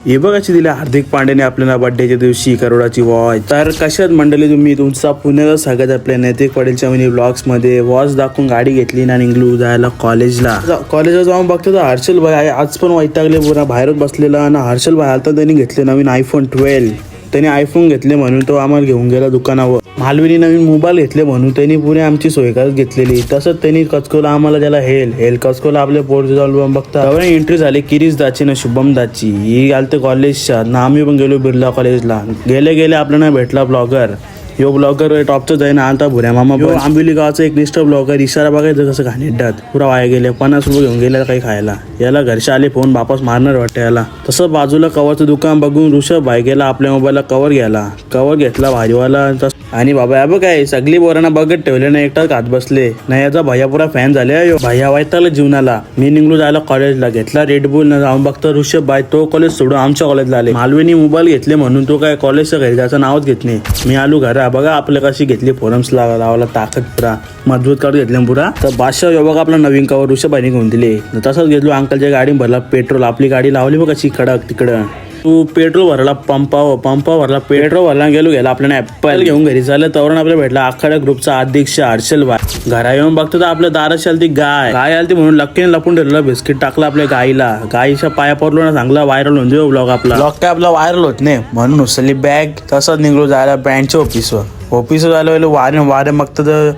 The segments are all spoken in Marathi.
हे बघाची दिल्या हार्दिक पांड्याने आपल्याला बर्थडेच्या दिवशी करोडाची वॉच. तर कशात मंडळी तुम्ही तुमचा पुण्याला सगळ्यात आपल्या नैतिक पाटीलच्या मिनी ब्लॉग्स मध्ये वॉच दाखवून गाडी घेतली ना निघलो जायला कॉलेजला जाऊन बघतो तर हर्षल भाई आज पण वैतागले पुरा बाहेरच बसलेला आणि हर्षल भाई आता त्यांनी घेतले नवीन iPhone 12. त्यांनी आयफोन घेतले म्हणून तो आम्हाला घेऊन गेला दुकानावर. मालवीने नवीन मोबाईल घेतले म्हणून त्यांनी पुणे आमची सोय करत घेतलेली. तसंच त्यांनी कचकोला आम्हाला त्याला हेल कचकोला आपल्या पोरचे जाऊन बघता एंट्री झाली किरीश दाची ना शुभम दाची. ही आलते कॉलेजच्या ना आम्ही पण गेलो बिर्ला कॉलेजला. गेले आपल्याला भेटला ब्लॉगर. यो ब्लॉगर टॉपचं जाईन आता भुऱ्या मामा आंबिवली गावाचा एक निष्ठ ब्लॉगर. इशारा बघायचं कसं घाणेड्डात पुरा वाया गेले. 50 रुपये घेऊन गेल्या काही खायला. याला घरचे आले फोन वापस मारणार वाटतं याला. तसं बाजूला कवरचं दुकान बघून ऋषभ भाई गेला आपल्या मोबाईलला कवर घ्यायला. कवर घेतला भारीवाला आणि बाबा या बघ काय सगळी पोरांना बघत ठेवले ना एकटाच हात बसले ना. याचा भैया पुरा फॅन झाले. भैया वाईटाला जीवनाला. मी निघलो जायला कॉलेजला. घेतला रेड बुल ना जाऊन बघता ऋषभ भाई तो कॉलेज सोडून आमच्या कॉलेजला आले. मालवीनी मोबाईल घेतले म्हणून तो काय कॉलेजचं घरी त्याचं नावच घेत नाही. मी आलो घरा बघा आपल्या कशी घेतली फोरम्स लावायला ताकद पुरा मजबूत करून घेतले पुरा. तर बादशाह बघा आपला नवीन कवर ऋषभ भाईने घेऊन दिले. तसंच घेतलो अंकलच्या गाडी भरला पेट्रोल. आपली गाडी लावली बघ कशी कडक तिकडं. तू पेट्रोल भरला पंपा भरला पेट्रोल भरला गेला आपल्याला ऍपल घेऊन घरी झालं. तवरण आपल्याला भेटला आखाड्या ग्रुपचा अध्यक्ष हर्षल भाई. घरा येऊन बघतो तर आपल्या दारात आलती गाय आलती म्हणून लक्कीने लपून ठेवलेला बिस्किट टाकला आपल्या गाईला. गाईच्या पाया पडलो ना चांगला व्हायरल होऊन देऊ ब्लॉग आपला. ब्लॉग काय आपला व्हायरल होत नाही म्हणून उचलली बॅग. तसंच निघलो जायला बँडच्या ऑफिसवर झालं वारे बघतो तर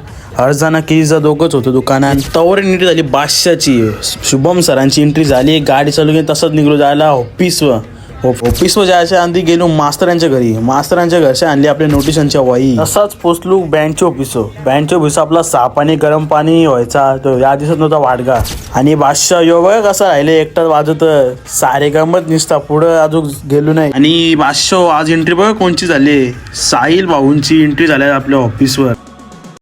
अर्जाना केळीचा दोघंच होतो दुकानात. तवर एंट्री झाली बादशाची. शुभम सरांची एंट्री झाली. गाडी चालू घेऊन तसंच निघलो जायला ऑफिसवर जायच्या आधी गेलो मास्तरांच्या घरी. मास्तरांच्या घरच्या आणली आपल्या नोटिसांच्या वही. तसाच पोचलो बँकच्या ऑफिस आपला साफ आणि गरम पाणी व्हायचा तो या दिवसात नव्हता वाडगा. आणि बादशाह यो बघ कसा राहिले एकटाच वाजत सारे गमत निसता पुढं अजून गेलो नाही. आणि बादशाह आज एंट्री बघ कोणची झाली साहिल भाऊंची एंट्री झाली आपल्या ऑफिसवर.